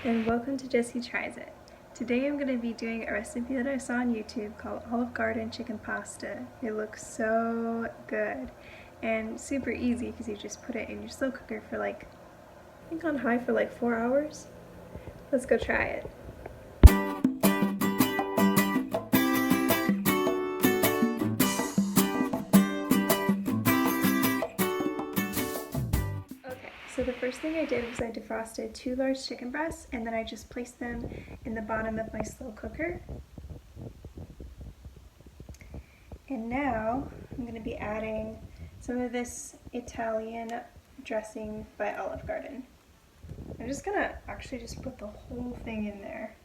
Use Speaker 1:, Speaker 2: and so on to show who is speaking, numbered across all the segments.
Speaker 1: and welcome to Jessie Tries It. Today I'm going to be doing a recipe that I saw on YouTube called Olive Garden chicken pasta. It looks so good and super easy because you just put it in your slow cooker for I think on high for 4 hours. Let's go try it. So the first thing I did was I defrosted 2 large chicken breasts and then I just placed them in the bottom of my slow cooker. And now I'm going to be adding some of this Italian dressing by Olive Garden. I'm just going to actually just put the whole thing in there.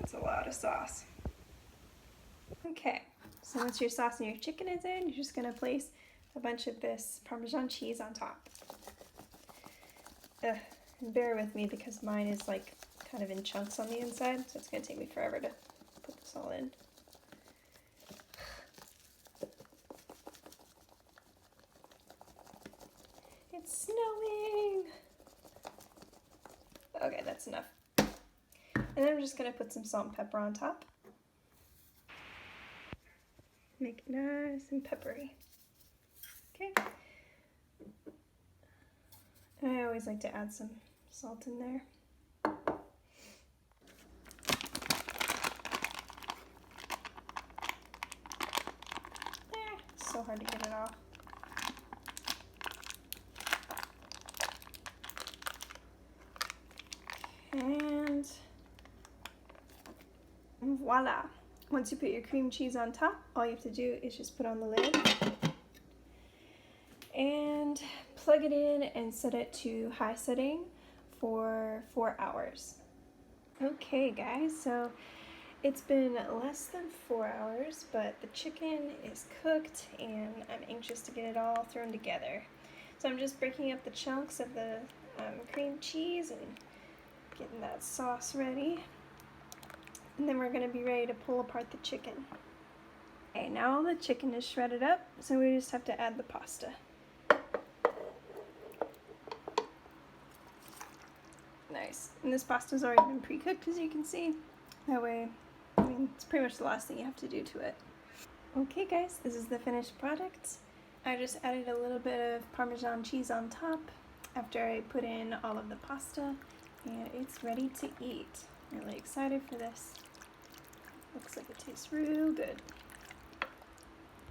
Speaker 1: That's a lot of sauce. Okay, so once your sauce and your chicken is in, you're just going to place a bunch of this Parmesan cheese on top. And bear with me because mine is kind of in chunks on the inside, so it's going to take me forever to put this all in. It's snowing! Okay, that's enough. And then I'm just going to put some salt and pepper on top. Make it nice and peppery. Okay. And I always like to add some salt in there. It's so hard to get it off. And voila! Once you put your cream cheese on top, all you have to do is just put on the lid and plug it in and set it to high setting for 4 hours. Okay guys, so it's been less than 4 hours, but the chicken is cooked and I'm anxious to get it all thrown together. So I'm just breaking up the chunks of the cream cheese and getting that sauce ready. And then we're going to be ready to pull apart the chicken. Okay, now all the chicken is shredded up, so we just have to add the pasta. Nice. And this pasta's already been pre-cooked, as you can see. That way, it's pretty much the last thing you have to do to it. Okay guys, this is the finished product. I just added a little bit of Parmesan cheese on top after I put in all of the pasta, and it's ready to eat. I'm really excited for this. Looks like it tastes real good.